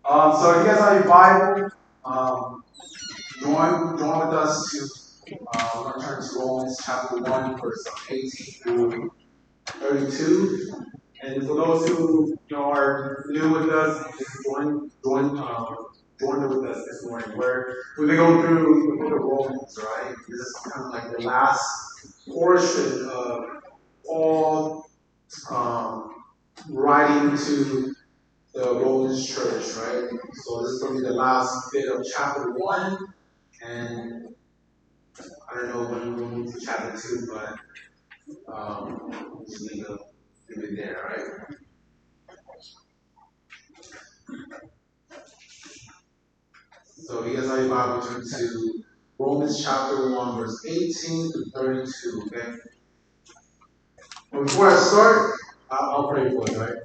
So if you guys have your Bible, um, join with us to we're going to turn to Romans chapter 1, verse 18 through 32. And for those who are new with us, just join with us this morning. Where we've been going through the book of Romans, right? This is kind of like the last portion of all writing to the Romans church, right? So this is going to be the last bit of chapter 1, and I don't know when we'll move to chapter 2, but we'll just leave it there, right? So you guys have your Bible, turn to Romans chapter 1, verse 18 to 32, okay? But before I start, I'll pray for us, right?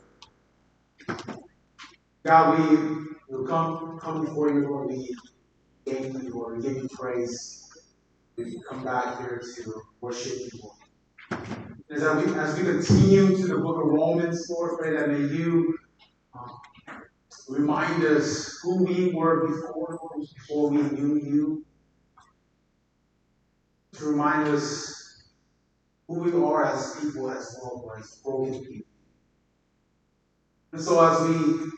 God, we come before you, Lord. We thank you, Lord. We give you praise. We come back here to worship you, Lord. As we continue to the book of Romans, Lord, pray that may you um, remind us who we were before we knew you. To remind us who we are as people, as well, as broken people. And so as we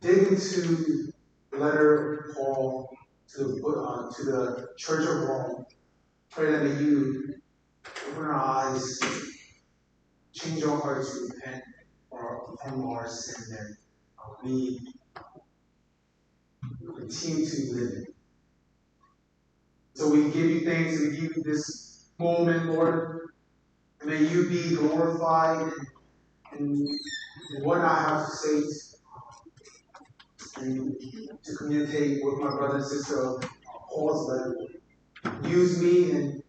dig into the letter of Paul to the Church of Rome, pray that may you open our eyes, change our hearts to repent from our sin, that we continue to live it. So we give you thanks, we give you this moment, Lord. And may you be glorified in what I have to say and to communicate with my brother and sister of Paul's letter. Use me and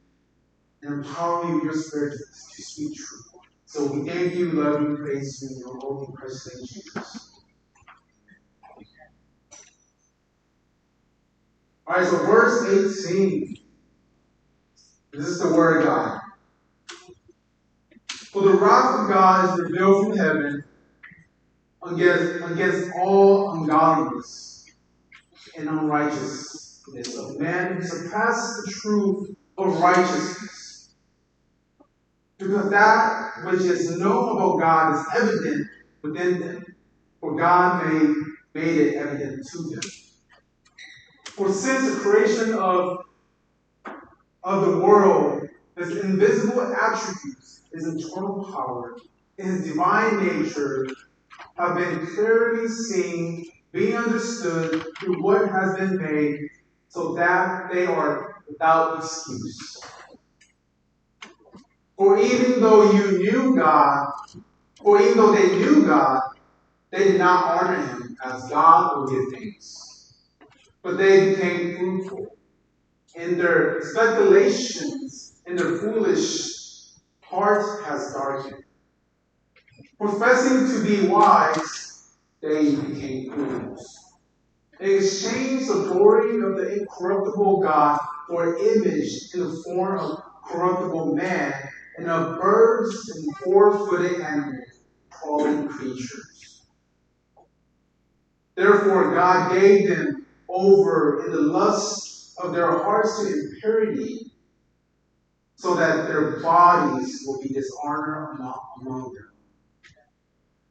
empower me with your spirit to speak truth. So we thank you, love you, praise you in your holy and precious name, Jesus. Alright, so verse 18. This is the word of God. For the wrath of God is revealed from heaven against all ungodliness and unrighteousness of men who surpass the truth of righteousness. Because that which is known about God is evident within them, for God made it evident to them. For since the creation of the world, his invisible attributes, his eternal power, his divine nature have been clearly seen, being understood through what has been made, so that they are without excuse. For even though they knew God, they did not honor him as God or give thanks. But they became fruitful in their speculations, and their foolish heart has darkened. Professing to be wise, they became fools. They exchanged the glory of the incorruptible God for an image in the form of corruptible man, and of birds and four-footed animals, crawling creatures. Therefore God gave them over in the lust of their hearts to impurity, so that their bodies will be dishonored among them.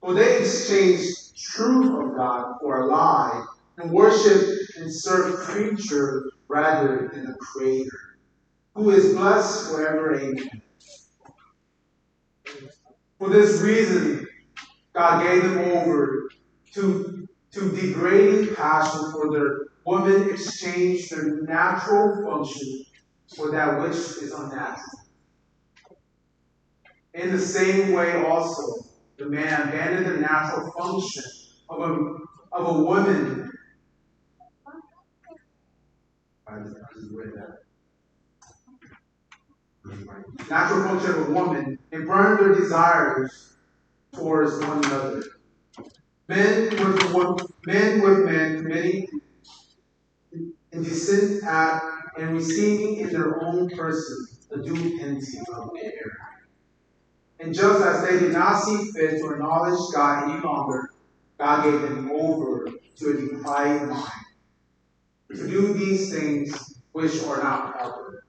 For they exchanged truth of God for a lie, and worshiped and served creature rather than the Creator, who is blessed forever. Amen. For this reason, God gave them over to degrading passion, for their women exchanged their natural function for that which is unnatural. In the same way also, the man abandoned the natural function of a woman. I just read that. Natural function of a woman, and burned their desires towards one another. Men with men committing indecent act and receiving in their own person the due penalty of their error. And just as they did not see fit to acknowledge God any longer, God gave them over to a depraved mind to do these things which are not proper.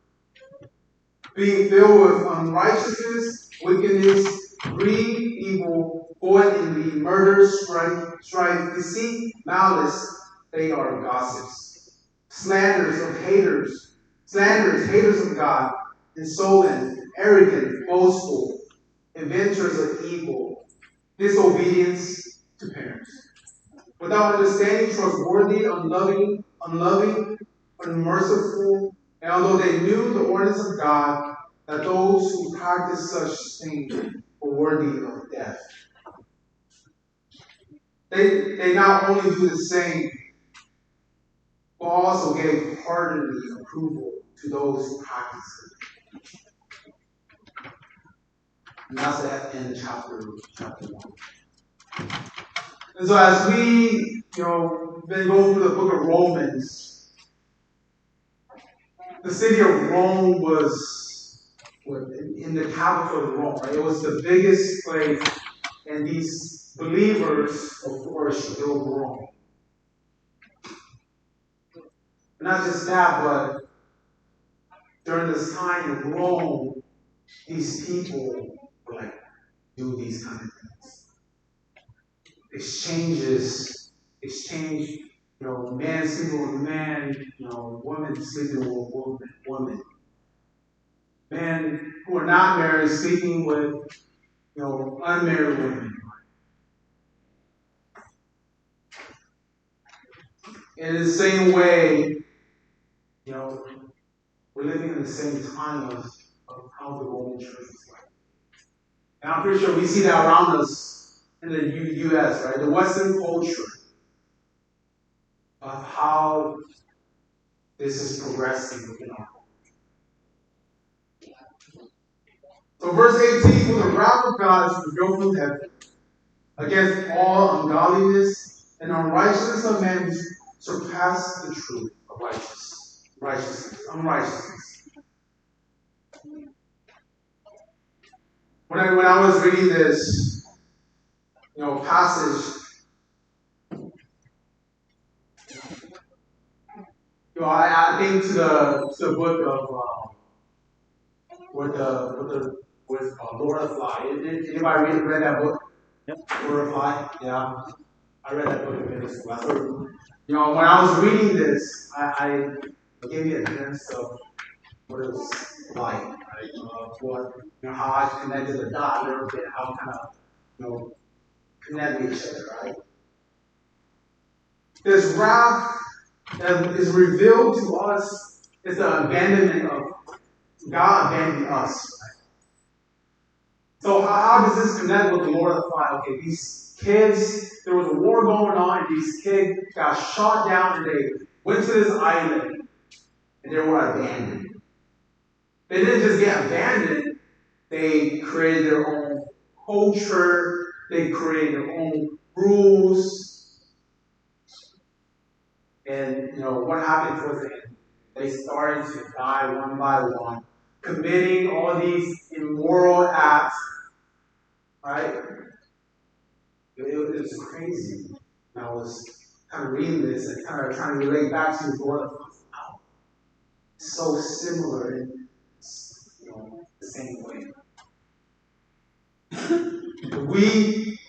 Being filled with unrighteousness, wickedness, greed, evil, void envy, murder, strife, deceit, malice, they are gossips. Slanderers, haters of God, insolent, arrogant, boastful, inventors of evil, disobedience to parents. Without understanding, trustworthy, unloving, unmerciful, and although they knew the ordinance of God, that those who practice such things were worthy of death. They not only do the same, but also gave heartily approval to those who practice it. And that's the end of chapter 1. And so as we, been going through the book of Romans, the city of Rome was in the capital of Rome, right? It was the biggest place, and these believers, of course, filled Rome. Not just that, but during this time in Rome, these people were like, do these kind of things. Exchange, man sleeping with man, woman sleeping with woman. Men who are not married sleeping with, unmarried women. In the same way, we're living in the same time of how the Roman Church was like. And I'm pretty sure we see that around us in the U.S., right? The Western culture of how this is progressing within our culture. So verse 18, for the wrath of God is revealed from heaven against all ungodliness and unrighteousness of men who surpass the truth of unrighteousness. When I was reading this, passage, I think to the book of with Lord of the Fly. Anybody read that book? Yep. Lord of the Fly? Yeah. I read that book in middle school. When I was reading this, I gave me a glimpse of what it was like, right? How I connected the dot a little bit, how kind of, connect with each other, right? This wrath that is revealed to us is the abandonment of God abandoning us. Right? So how does this connect with the Lord of the Fly? Okay, these kids, there was a war going on, and these kids got shot down, and they went to this island, and they were abandoned. They didn't just get abandoned, they created their own culture, they created their own rules. And, what happened towards the end? They started to die one by one, committing all these immoral acts, right? It was crazy. And I was kind of reading this and kind of trying to relate back to the Lord of wow, so similar in the same way. We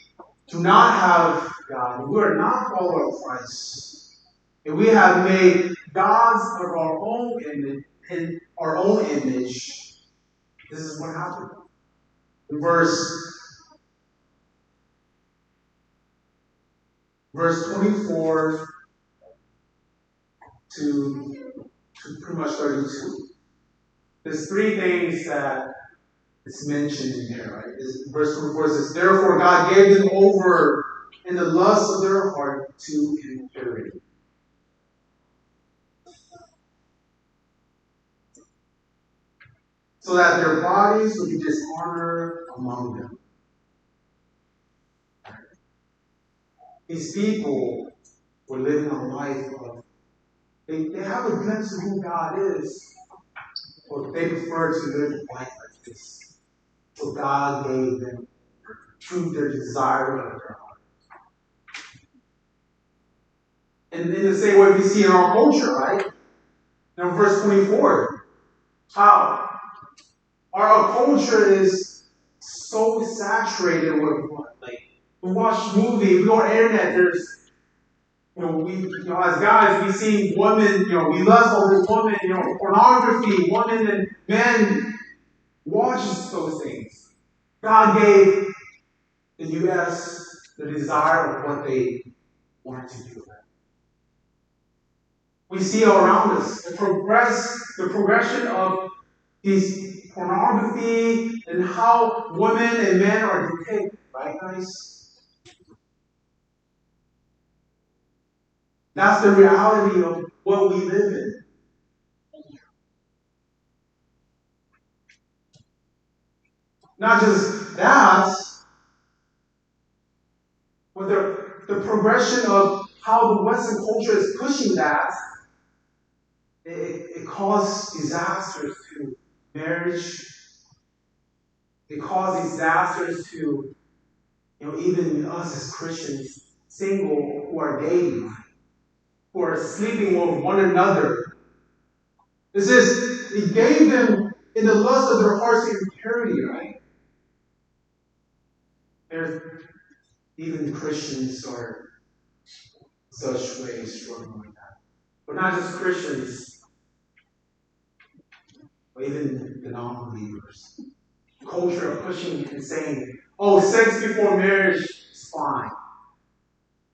do not have God. We are not followers of Christ. If we have made gods of our own image, in our own image, this is what happened. In verse 24 to pretty much 32. There's three things that it's mentioned in here, right? Verse 24 says, therefore God gave them over in the lust of their heart to impurity. So that their bodies would be dishonored among them. These people were living a life of, they have a glimpse of who God is, but they prefer to live a life like this. So God gave them through their desire of their heart. And in the same way we see in our culture, right? Now, verse 24, how our culture is so saturated with what? Like, we watch movies, we go on the internet, there's, as guys, we see women, we lust over women, pornography, women and men watches those things. God gave the U.S. the desire of what they wanted to do. We see all around us the progression of these pornography and how women and men are depicted, right, guys? That's the reality of what we live in. Not just that, but the progression of how the Western culture is pushing that, it caused disasters to marriage. It caused disasters to, even us as Christians, single who are dating, who are sleeping with one another. It says, He gave them in the lust of their hearts impurity, right? There's even Christians are such ways struggling with that. But not just Christians, but even the non-believers. Culture of pushing and saying, oh, sex before marriage is fine.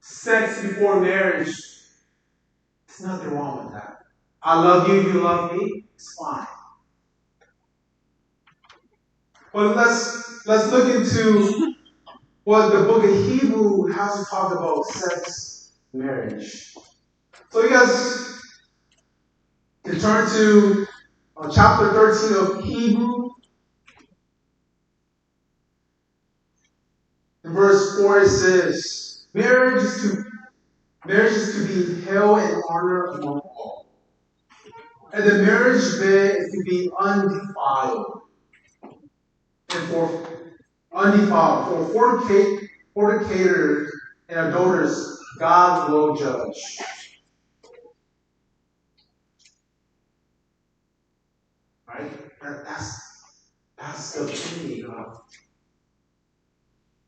Sex before marriage, there's nothing wrong with that. I love you, you love me, it's fine. But let's look into what the book of Hebrew has to talk about sex, marriage. So you guys can turn to chapter 13 of Hebrew. In verse 4 it says, Marriage is to be held in honor among all. And the marriage bed is to be undefiled. And for fornicators and adulterers, God will judge. Right? That's the beauty of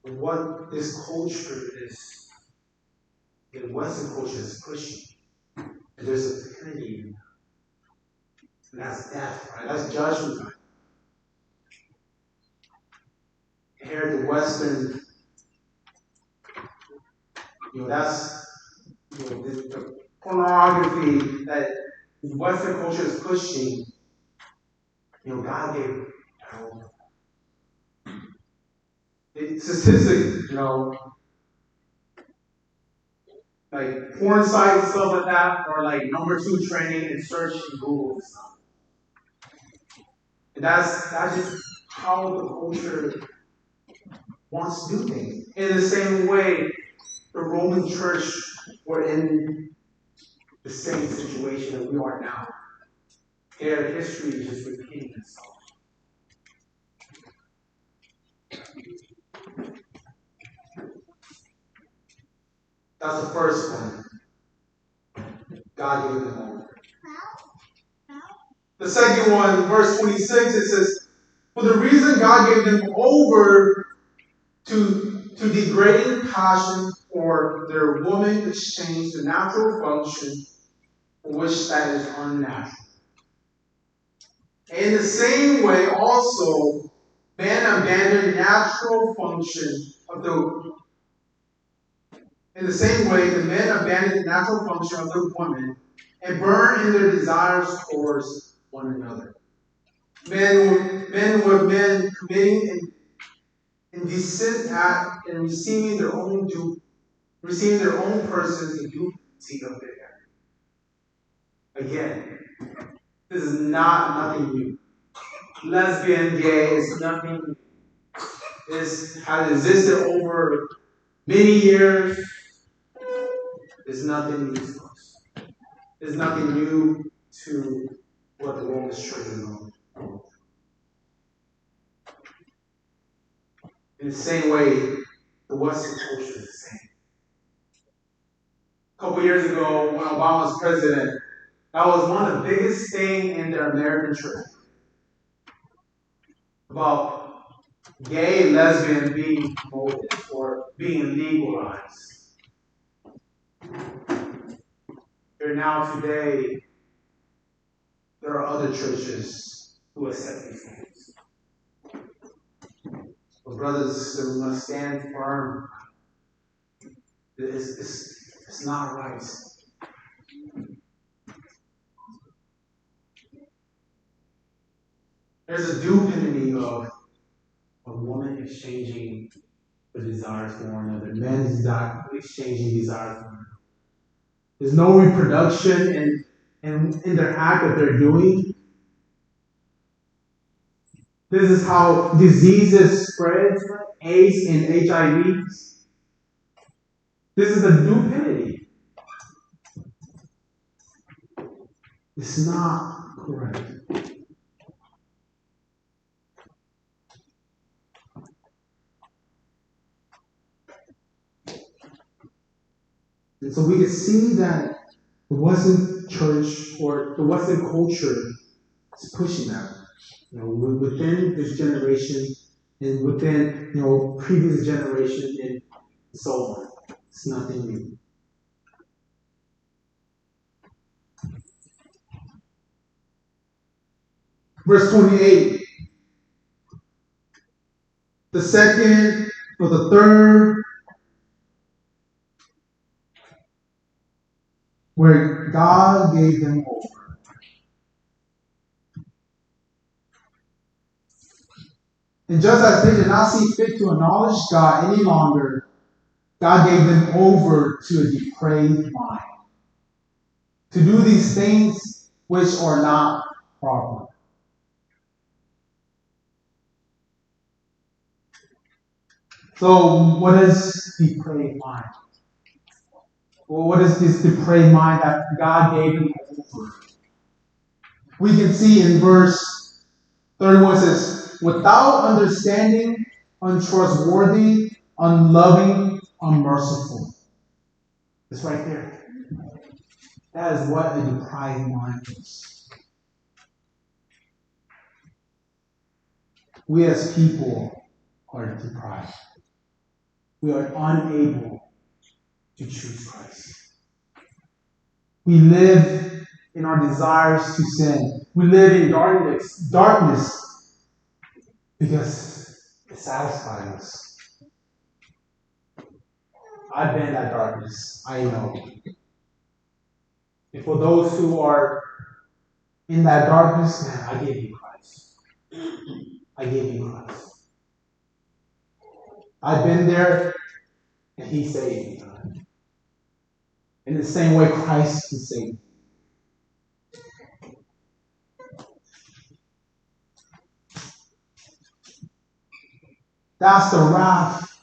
what this culture is, the Western culture is pushing. And there's a penalty, and that's death, right? That's judgment. Right? Here, the Western, that's the pornography that the Western culture is pushing. God gave power. It's statistic, like porn sites and stuff like that are like number 2 trending in search in Google and stuff. And that's just how the culture wants to do things. In the same way, the Roman Church were in the same situation that we are now. Their history is just repeating itself. That's the first one. God gave them over. The second one, verse 26, it says, For the reason God gave them over to degrading passion for their woman exchanged the natural function for which that is unnatural. In the same way, also, man abandoned natural function of the. In the same way, the men abandoned the natural function of the woman and burned in their desires towards one another. Men were men committing indecent act and receiving their own persons the duty of their act. Again, this is nothing new. Lesbian, gay is nothing new. This has existed over many years. There's nothing new to us. There's nothing new to what the Roman Church is known. In the same way, the Western culture is the same. couple years ago when Obama was president, that was one of the biggest things in their American church about gay and lesbian being promoted or being legalized. Here now today, there are other churches who accept these things. But brothers and sisters, we must stand firm. It's not right. There's a duplicity of a woman exchanging the desires for one another, men exchanging desires for one another. There's no reproduction in their act that they're doing. This is how diseases spread, AIDS and HIV. This is a stupidity. It's not correct. And so we can see that the Western church or the Western culture is pushing that. Within this generation and within previous generation and so on. It's nothing new. Verse 28. The second or the third, where God gave them over. And just as they did not see fit to acknowledge God any longer, God gave them over to a depraved mind, to do these things which are not proper. So, what is depraved mind? Well, what is this depraved mind that God gave them over? We can see in verse 31 says, without understanding, untrustworthy, unloving, unmerciful. It's right there. That is what a depraved mind is. We as people are depraved. We are unable to choose Christ. We live in our desires to sin. We live in darkness because it satisfies us. I've been in that darkness. I know. And for those who are in that darkness, man, I give you Christ. I give you Christ. I've been there, and He saved me. In the same way Christ can save me. That's the wrath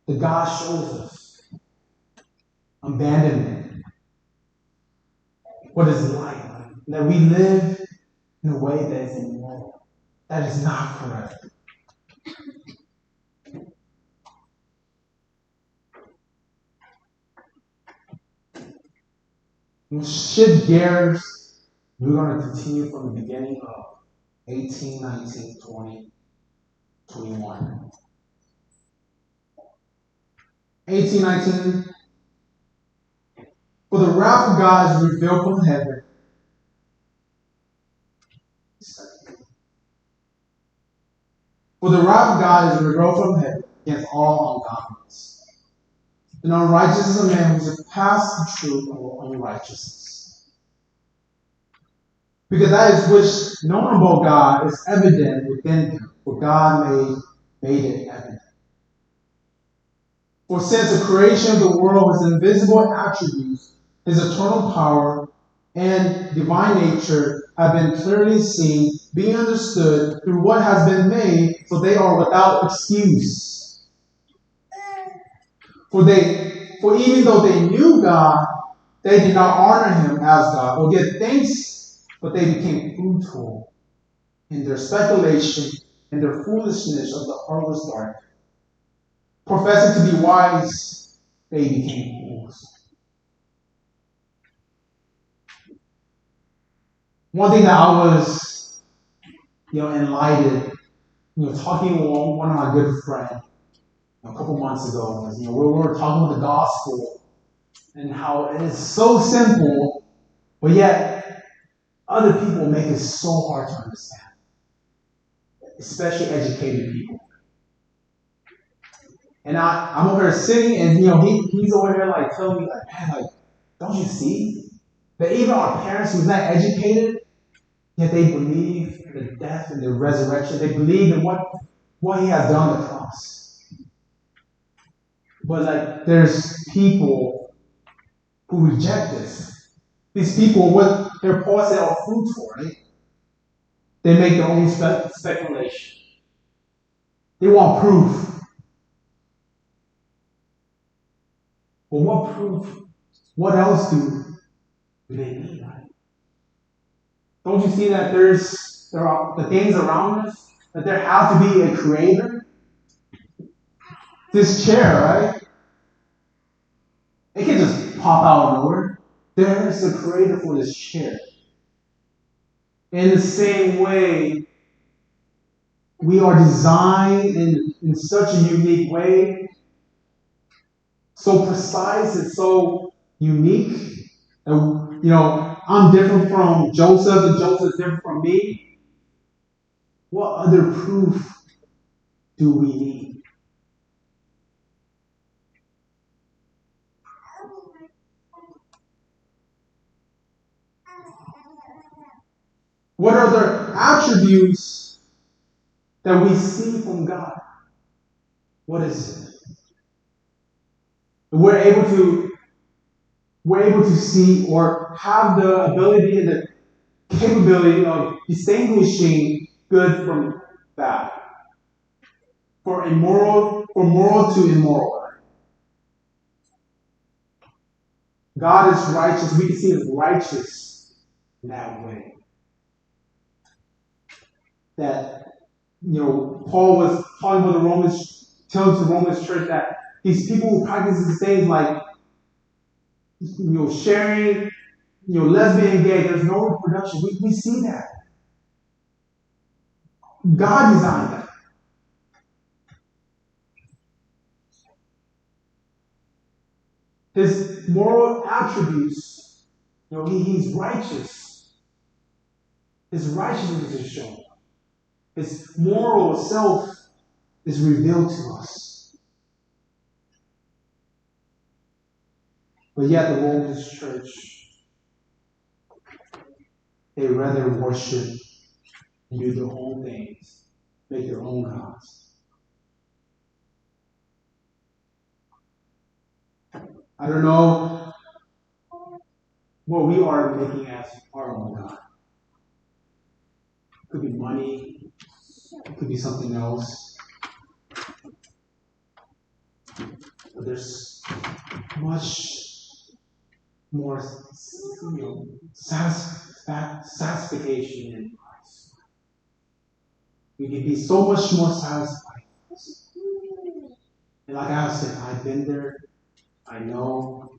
that God shows us. Abandonment. What is life? That we live in a way that is immoral. That is not correct. We'll shift gears. We're going to continue from the beginning of 18, 19, 20, 21. 18, 19. For the wrath of God is revealed from heaven. For the wrath of God is revealed from heaven against all ungodliness and unrighteousness of men who surpass the truth of unrighteousness. Because that is which known about God is evident within them, for God made it evident. For since the creation of the world, His invisible attributes, His eternal power, and divine nature have been clearly seen, being understood through what has been made, so they are without excuse. For even though they knew God, they did not honor Him as God or give thanks, but they became futile in their speculation and their foolishness of the heart was dark. Professing to be wise, they became fools. One thing that I was, enlightened, talking with one of my good friends a couple months ago was, we were talking about the gospel and how it is so simple, but yet other people make it so hard to understand, especially educated people. And I'm over there sitting, and he's over here like telling me like, man, like, don't you see that even our parents who's not educated, yet they believe in the death and the resurrection. They believe in what he has done on the cross. But like, there's people who reject this. These people, what their Paul said, are fruitful, right? They make their own speculation. They want proof. But what proof? What else do they need? Right? Don't you see that there are the things around us, that there has to be a creator? This chair, right? It can just pop out of nowhere. There is a creator for this chair. In the same way, we are designed in such a unique way, so precise and so unique. And, I'm different from Joseph, and Joseph is different from me. What other proof do we need? What are the attributes that we see from God? What is it? We're able to see or have the ability and the capability of distinguishing good from bad. From moral to immoral. God is righteous. We can see Him righteous in that way. That, Paul was talking about telling to the Romans church that these people who practice these things like, sharing, lesbian, gay, there's no reproduction. We see that. God designed that. His moral attributes, he's righteous. His righteousness is shown. His moral self is revealed to us. But yet the Romans church, they rather worship and do their own things, make their own gods. I don't know what we are making as our own God. It could be money. It could be something else. But there's much more satisfaction in Christ. We can be so much more satisfied. And like I said, I've been there. I know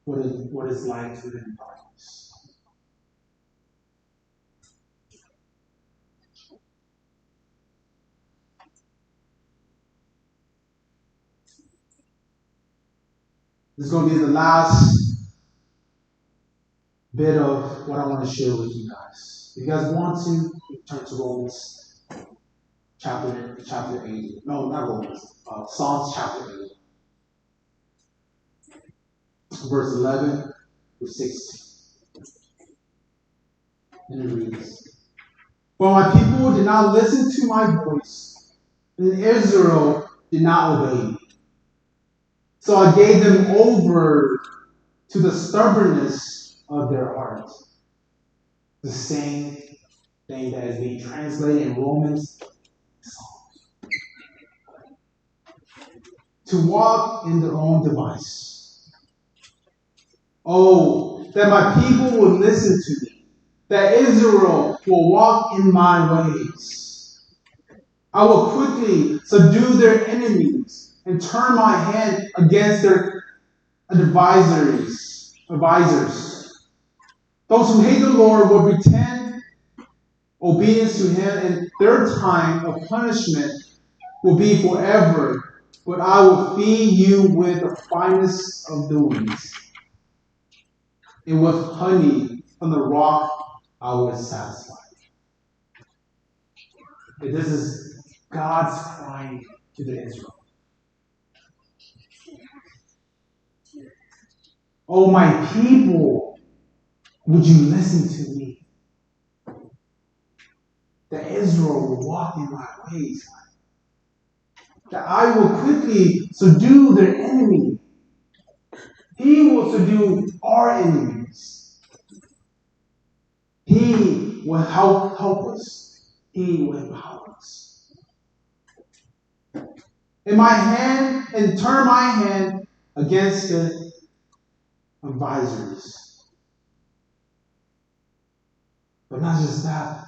what it's like to live in darkness. This is going to be the last bit of what I want to share with you guys. If you guys want to, turn to Romans chapter 8. No, not Romans. Psalms chapter 8. Verse 11 to 16. And it reads, "For my people did not listen to my voice, and Israel did not obey me. So I gave them over to the stubbornness of their hearts." The same thing that is being translated in Romans, to walk in their own device. Oh, that my people will listen to me, that Israel will walk in my ways. I will quickly subdue their enemies and turn my hand against their advisors. Those who hate the Lord will pretend obedience to him, and their time of punishment will be forever. But I will feed you with the finest of the wheat, and with honey from the rock I will satisfy. And this is God's crying to the Israel. Oh, my people, would you listen to me? That Israel will walk in my ways. That I will quickly subdue their enemy. He will subdue our enemies. He will help us. He will empower us. And turn my hand against the advisors. But not just that.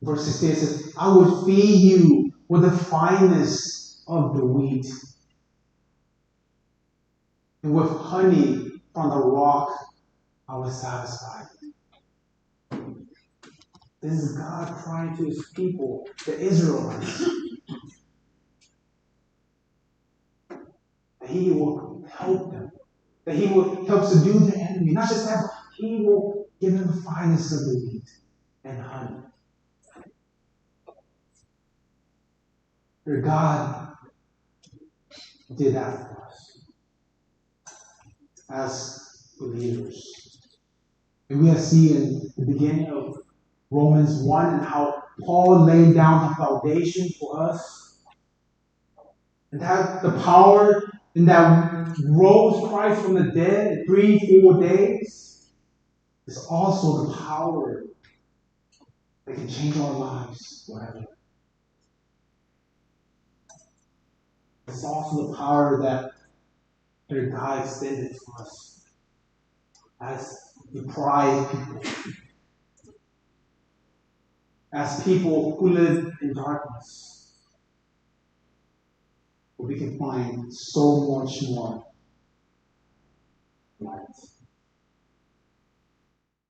Verse 16 says, I will feed you with the finest of the wheat, and with honey from the rock I will satisfy. This is God crying to his people, the Israelites, that he will help them, that he will help subdue their enemy. Not just that, but he will give them the finest of the wheat and honey. Your God did that for us as believers. And we have seen in the beginning of Romans 1 and how Paul laid down the foundation for us. And that the power and that rose Christ from the dead in 3-4 days is also the power that can change our lives forever. It's also the power that their God extended to us as deprived people, as people who live in darkness, where we can find so much more light.